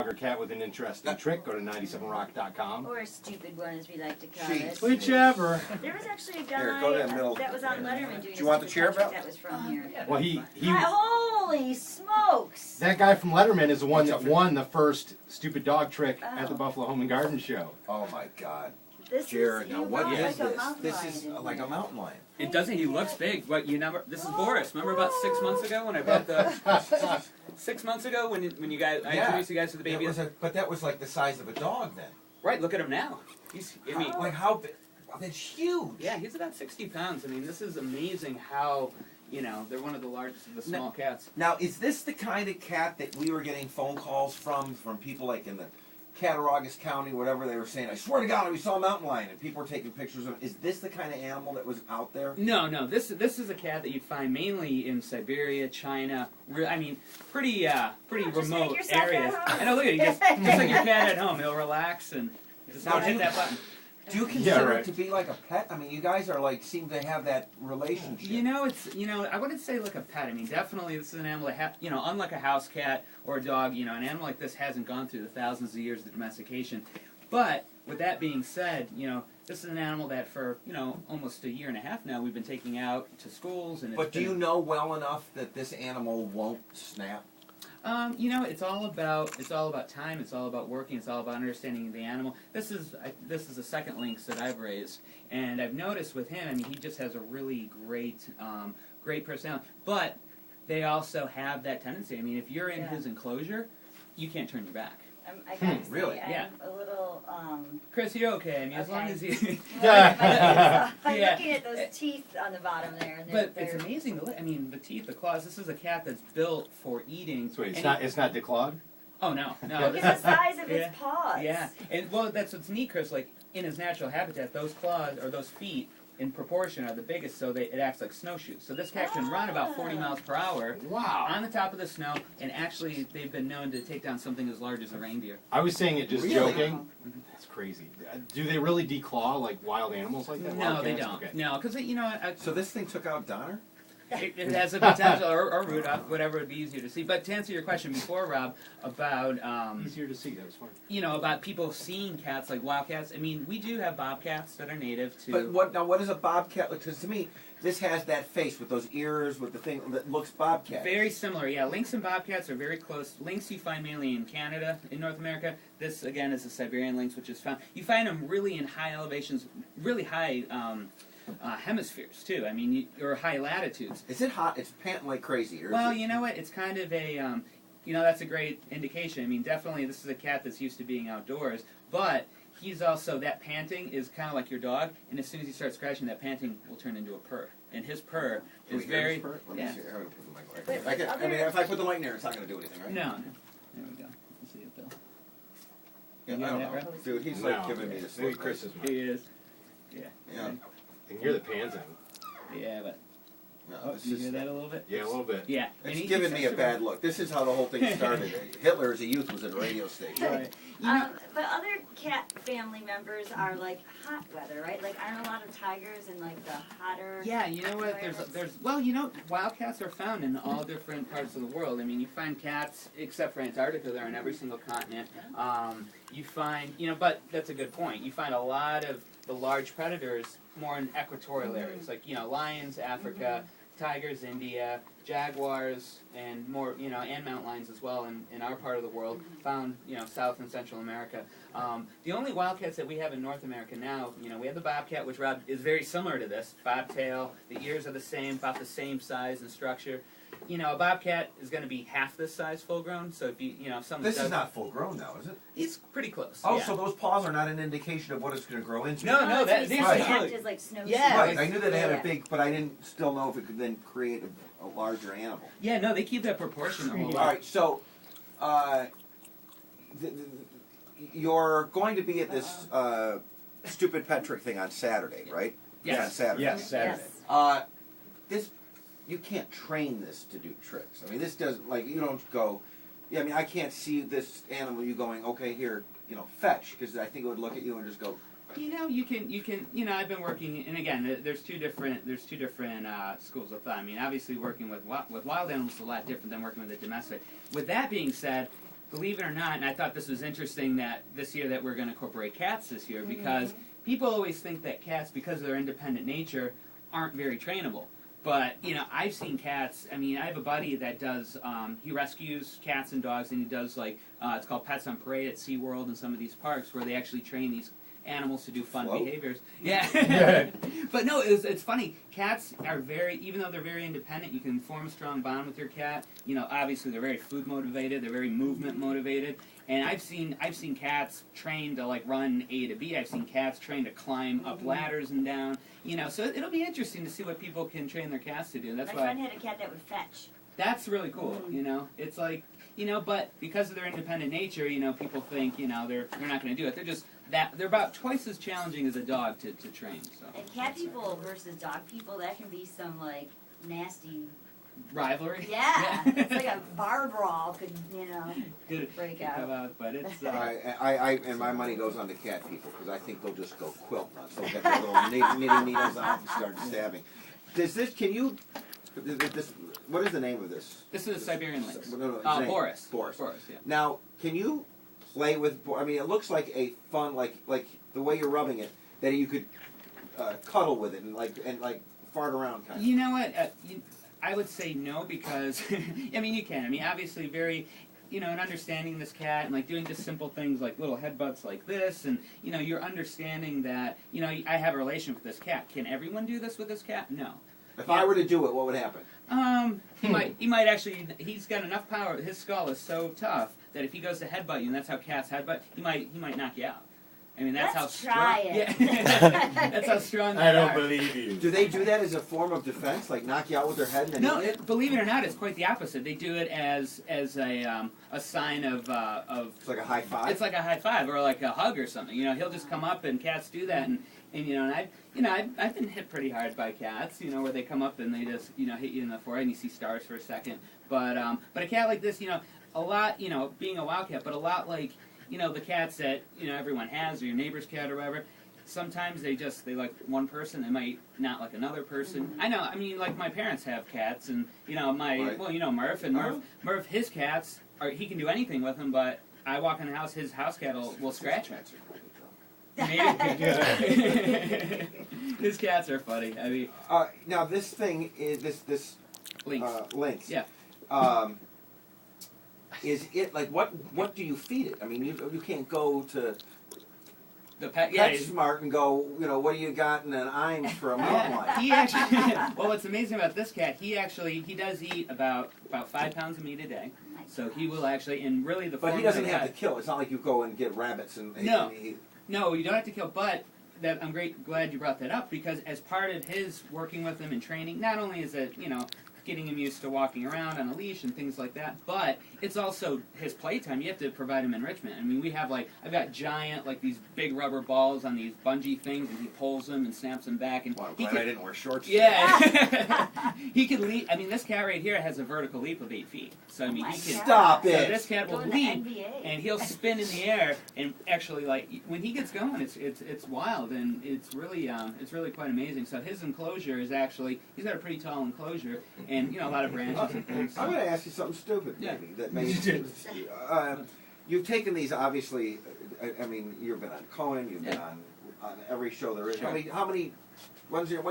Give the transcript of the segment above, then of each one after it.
or cat with an interesting trick, go to 97rock.com. Or a stupid one, as we like to call it. Whichever. There was actually a guy Here, go to the middle. that was on Letterman doing Do you want the chair, Bill? that was from here. Well, he Holy smokes! that guy from Letterman is the one that won the first stupid dog trick at the Buffalo Home and Garden Show. Oh my God. This Jared, is, now you what look is like a this? mountain This lion, is isn't like it? a mountain lion. It doesn't. He looks big, but you never. This is Boris. Remember about 6 months ago when I brought the 6 months ago when you guys I introduced you guys to the baby. But that was like the size of a dog then. Right. Look at him now. He's. I mean, like how big? That's huge. yeah, he's about 60 pounds. I mean, this is amazing how. You know, they're one of the largest of the small cats. Now, is this the kind of cat that we were getting phone calls from people like in the Cattaraugus County, whatever, they were saying, I swear to God, we saw a mountain lion, and people were taking pictures of it. Is this the kind of animal that was out there? No, no. This is a cat that you'd find mainly in Siberia, China. I mean, pretty remote areas. I know. Look at it. Just like your cat at home, he'll relax and just Now, hit that button. Do you consider it to be like a pet? I mean, you guys are like seem to have that relationship. You know, I wouldn't say like a pet. I mean, definitely this is an animal that unlike a house cat or a dog, an animal like this hasn't gone through the thousands of years of domestication. But with that being said, this is an animal that for almost a year and a half now we've been taking out to schools and. But do you know well enough that this animal won't snap? It's all about time. It's all about working. It's all about understanding the animal. This is the second lynx that I've raised, and I've noticed with him. I mean, he just has a really great personality. But they also have that tendency. I mean, if you're in his enclosure, you can't turn your back. I gotta say, really? I'm a little. Chris, you're okay. I mean, as long as you. I'm looking at those teeth on the bottom there. And but it's amazing. I mean, the teeth, the claws. This is a cat that's built for eating. So it's not declawed? Oh no. Look at the size of its paws. Yeah, and well, that's what's neat, Chris. Like in his natural habitat, those claws or those feet, in proportion, are the biggest, so it acts like snowshoes. So this cat can run about 40 miles per hour on the top of the snow, and actually they've been known to take down something as large as a reindeer. I was saying it just joking. That's crazy. Do they really declaw like wild animals like that? No, they don't. Okay. No, because so this thing took out Donner? It has a potential, or Rudolph, whatever would be easier to see. But to answer your question before, Rob, about easier to see, that was fun. About people seeing cats like wildcats. I mean, we do have bobcats that are native to. But what is a bobcat? Because to me, this has that face with those ears, with the thing that looks bobcat. Very similar, yeah. Lynx and bobcats are very close. Lynx you find mainly in Canada, in North America. This again is a Siberian lynx, which is found. You find them really in high elevations, really high. Hemispheres too. I mean, or high latitudes. Is it hot? It's panting like crazy. Or well, you know what? It's kind of a, that's a great indication. I mean, definitely this is a cat that's used to being outdoors, but he's also, that panting is kind of like your dog, and as soon as you start scratching, that panting will turn into a purr. And his purr is very... Let me see. I mean, if I put the light in there, it's not going to do anything, right? No. There we go. Let's see it, Bill. Yeah, I don't know. Right? Dude, he's like giving me this look. Chris is He is. Yeah. I can hear the panting. Yeah, but... No, you hear that a little bit? Yeah, a little bit. Yeah. It's giving me a bad look. This is how the whole thing started. Hitler, as a youth, was at a radio station. Right. But other cat family members are like hot weather, right? Like, aren't a lot of tigers in like the hotter... Yeah, you know what? Wildcats are found in all different parts of the world. I mean, you find cats, except for Antarctica, they're on every single continent. You find, but that's a good point. You find a lot of the large predators more in equatorial areas, like, lions, Africa, tigers, India, jaguars, and more, and mountain lions as well in our part of the world, found, South and Central America. The only wildcats that we have in North America now, we have the bobcat, which, Rob, is very similar to this. Bobtail, the ears are the same, about the same size and structure. A bobcat is going to be half this size full grown, so if if someone This is not full grown now, is it? It's pretty close. Oh, yeah. So those paws are not an indication of what it's going to grow into? No, these are just like snow. Yeah. Right, I knew that they had a big, but I didn't still know if it could then create a larger animal. Yeah, no, they keep that proportion. All right, so you're going to be at this stupid pet trick thing on Saturday, right? Yes. Yeah, Saturday. Yes, Saturday. This, you can't train this to do tricks. I mean, this doesn't, like, you don't go, I mean, I can't see this animal, you going, okay, here, fetch, because I think it would look at you and just go. You can, I've been working, and again, there's two different schools of thought. I mean, obviously working with wild animals is a lot different than working with a domestic. With that being said, believe it or not, and I thought this was interesting that this year that we're going to incorporate cats this year, because people always think that cats, because of their independent nature, aren't very trainable. But, you know, I've seen cats. I mean, I have a buddy that does, he rescues cats and dogs, and he does, like, it's called Pets on Parade at SeaWorld and some of these parks where they actually train these animals to do fun behaviors. Yeah. But no, it's funny. Cats are very, even though they're very independent, you can form a strong bond with your cat. You know, obviously they're very food motivated, they're very movement motivated. And I've seen cats trained to like run A to B. I've seen cats trained to climb up ladders and down. You know, so it'll be interesting to see what people can train their cats to do. That's My friend had a cat that would fetch. That's really cool. You know, it's like, you know, but because of their independent nature, you know, people think, you know, they're not going to do it. They're about twice as challenging as a dog to train. So. And cat people versus dog people, that can be some like nasty rivalry. Yeah, it's like a bar brawl could break out. But it's. And my money goes on the cat people because I think they'll just go quilt nuts. They'll get their little knitting needles out and start stabbing. Does this? Can you? This. What is the name of this? This is a Siberian lynx. Boris. Boris. Yeah. Now, can you play with? I mean, it looks like a fun, like the way you're rubbing it, that you could cuddle with it and like fart around kind of. You know what? I would say no because I mean you can. I mean obviously very. You know, and understanding this cat and like doing just simple things like little headbutts like this, and you know, you're understanding that you know I have a relation with this cat. Can everyone do this with this cat? No. If I were to do it, what would happen? He might actually. He's got enough power. His skull is so tough that if he goes to headbutt you, and that's how cats headbutt, he might knock you out. I mean, that's how strong. Try it. Yeah. That's how strong they are. I don't believe you. Do they do that as a form of defense, like knock you out with their head? And No, believe it or not, it's quite the opposite. They do it as a sign of. It's like a high five. It's like a high five or like a hug or something. You know, he'll just come up and cats do that, and you know, and I've been hit pretty hard by cats. You know, where they come up and they just hit you in the forehead and you see stars for a second. But a cat like this, a lot, being a wild cat, but a lot like. The cats that, everyone has, or your neighbor's cat or whatever, sometimes they like one person, they might not like another person. I know, I mean, like my parents have cats, and, Murph, and Murph, his cats, he can do anything with them, but I walk in the house, his house cat will scratch me. Maybe. His cats are funny. I mean, now this thing is this lynx. Yeah. Is it like what do you feed it? I mean, you can't go to the pet. Yeah, PetSmart and go. What do you got in an Iams for a mountain lion? He actually. Well, what's amazing about this cat? He does eat about 5 pounds of meat a day. So he will actually, and really the. But he doesn't have to kill. It's not like you go and get rabbits and. No, you don't have to kill. But I'm glad you brought that up because as part of his working with him and training, not only is it getting him used to walking around on a leash and things like that, but it's also his playtime. You have to provide him enrichment. I mean, we have I've got giant, these big rubber balls on these bungee things, and he pulls them and snaps them back. And well, I'm glad I didn't wear shorts. Yeah. He could leap. I mean, this cat right here has a vertical leap of 8 feet. So, I mean, he can. Stop it! So this cat will leap, and he'll spin in the air, and actually, when he gets going, it's wild, and it's really quite amazing. So his enclosure is actually, he's got a pretty tall enclosure, and a lot of branches and things. So. I'm going to ask you something stupid, maybe. Yeah. That maybe you've taken these, obviously. I mean, you've been on Conan. You've been on every show there is. Sure. How many? When's your?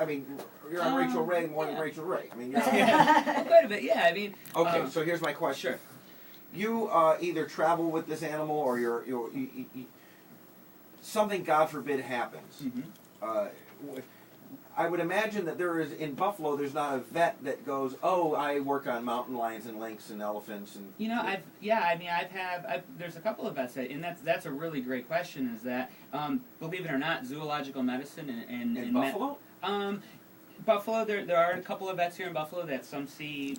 I mean, you're on Rachel Ray more than Rachel Ray. I mean, you're quite a bit. Yeah, I mean. Okay, so here's my question. Sure. You either travel with this animal, or you something, God forbid, happens. Mm-hmm. I would imagine that there is in Buffalo. There's not a vet that goes, "Oh, I work on mountain lions and lynx and elephants." And there's a couple of vets, and that's a really great question. Is that believe it or not, zoological medicine in Buffalo? Buffalo, there are a couple of vets here in Buffalo that some see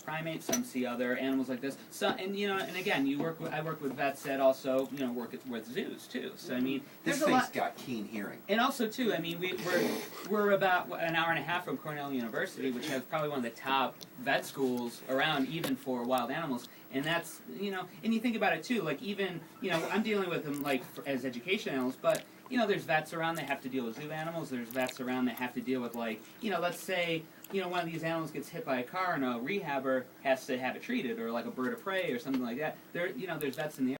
primates, some see other animals like this. So, and again, I work with vets that also work with zoos too. So I mean, this thing's got keen hearing. And also too, I mean, we're about an hour and a half from Cornell University, which has probably one of the top vet schools around, even for wild animals. And that's and you think about it too, even I'm dealing with them as education animals, but you know, there's vets around that have to deal with zoo animals. There's vets around that have to deal with, like, you know, let's say, you know, one of these animals gets hit by a car and a rehabber has to have it treated, or like a bird of prey or something like that. There, you know, there's vets in the